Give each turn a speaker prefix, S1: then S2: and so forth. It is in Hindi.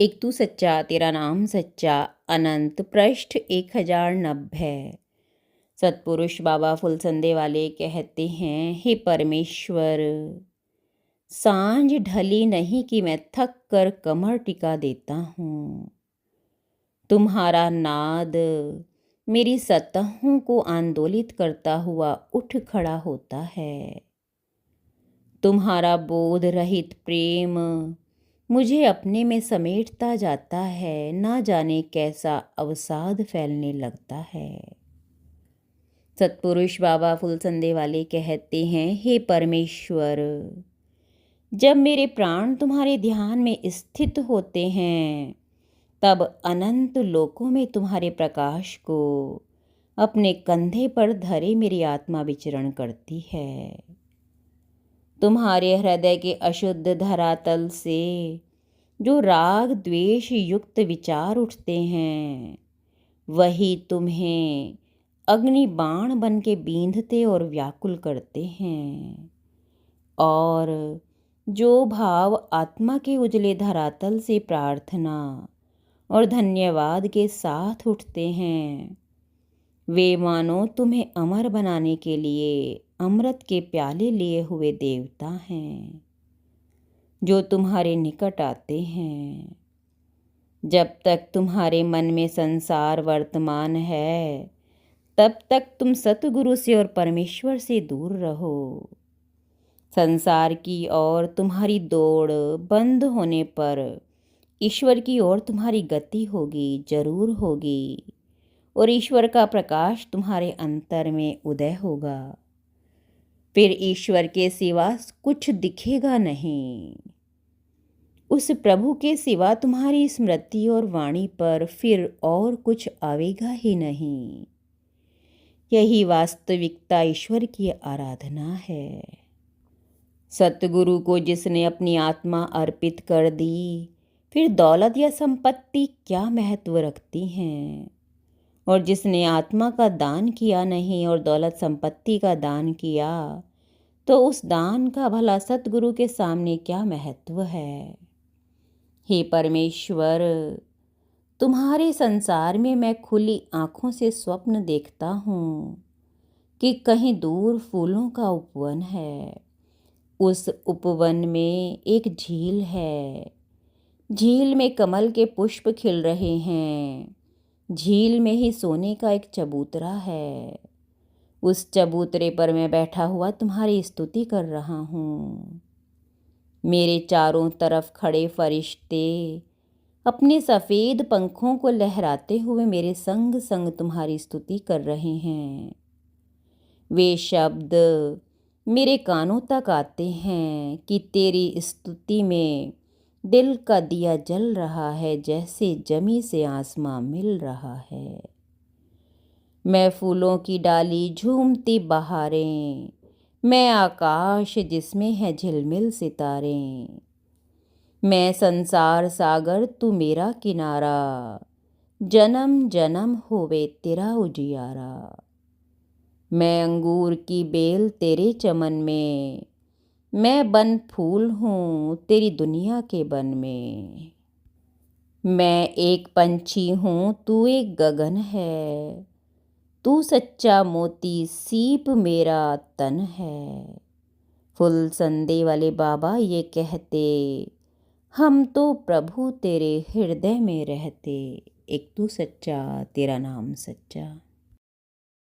S1: एक तू सच्चा तेरा नाम सच्चा। अनंत पृष्ठ 1090। सतपुरुष बाबा फुलसंदे वाले कहते हैं, हे परमेश्वर, सांझ ढली नहीं कि मैं थक कर कमर टिका देता हूँ। तुम्हारा नाद मेरी सतहों को आंदोलित करता हुआ उठ खड़ा होता है। तुम्हारा बोध रहित प्रेम मुझे अपने में समेटता जाता है, ना जाने कैसा अवसाद फैलने लगता है। सतपुरुष बाबा फुलसंदे वाले कहते हैं, हे परमेश्वर, जब मेरे प्राण तुम्हारे ध्यान में स्थित होते हैं, तब अनंत लोकों में तुम्हारे प्रकाश को अपने कंधे पर धरे मेरी आत्मा विचरण करती है। तुम्हारे हृदय के अशुद्ध धरातल से जो राग द्वेष युक्त विचार उठते हैं, वही तुम्हें अग्नि बाण बन के बींधते और व्याकुल करते हैं। और जो भाव आत्मा के उजले धरातल से प्रार्थना और धन्यवाद के साथ उठते हैं, वे मानो तुम्हें अमर बनाने के लिए अमृत के प्याले लिए हुए देवता हैं, जो तुम्हारे निकट आते हैं। जब तक तुम्हारे मन में संसार वर्तमान है, तब तक तुम सतगुरु से और परमेश्वर से दूर रहो। संसार की ओर तुम्हारी दौड़ बंद होने पर ईश्वर की ओर तुम्हारी गति होगी, जरूर होगी, और ईश्वर का प्रकाश तुम्हारे अंतर में उदय होगा। फिर ईश्वर के सिवा कुछ दिखेगा नहीं। उस प्रभु के सिवा तुम्हारी स्मृति और वाणी पर फिर और कुछ आवेगा ही नहीं। यही वास्तविकता ईश्वर की आराधना है। सतगुरु को जिसने अपनी आत्मा अर्पित कर दी, फिर दौलत या संपत्ति क्या महत्व रखती हैं। और जिसने आत्मा का दान किया नहीं और दौलत संपत्ति का दान किया, तो उस दान का भला सतगुरु के सामने क्या महत्व है। हे परमेश्वर, तुम्हारे संसार में मैं खुली आँखों से स्वप्न देखता हूँ कि कहीं दूर फूलों का उपवन है। उस उपवन में एक झील है। झील में कमल के पुष्प खिल रहे हैं। झील में ही सोने का एक चबूतरा है। उस चबूतरे पर मैं बैठा हुआ तुम्हारी स्तुति कर रहा हूँ। मेरे चारों तरफ खड़े फरिश्ते अपने सफ़ेद पंखों को लहराते हुए मेरे संग संग तुम्हारी स्तुति कर रहे हैं। वे शब्द मेरे कानों तक आते हैं कि तेरी स्तुति में दिल का दिया जल रहा है, जैसे जमी से आसमां मिल रहा है। मैं फूलों की डाली झूमती बहारें, मैं आकाश जिसमें है झिलमिल सितारे, मैं संसार सागर तू मेरा किनारा, जन्म जन्म होवे तेरा उजियारा। मैं अंगूर की बेल तेरे चमन में, मैं बन फूल हूँ तेरी दुनिया के बन में। मैं एक पंछी हूँ तू एक गगन है, तू सच्चा मोती सीप मेरा तन है। फुलसंदे वाले बाबा ये कहते, हम तो प्रभु तेरे हृदय में रहते। एक तू सच्चा तेरा नाम सच्चा।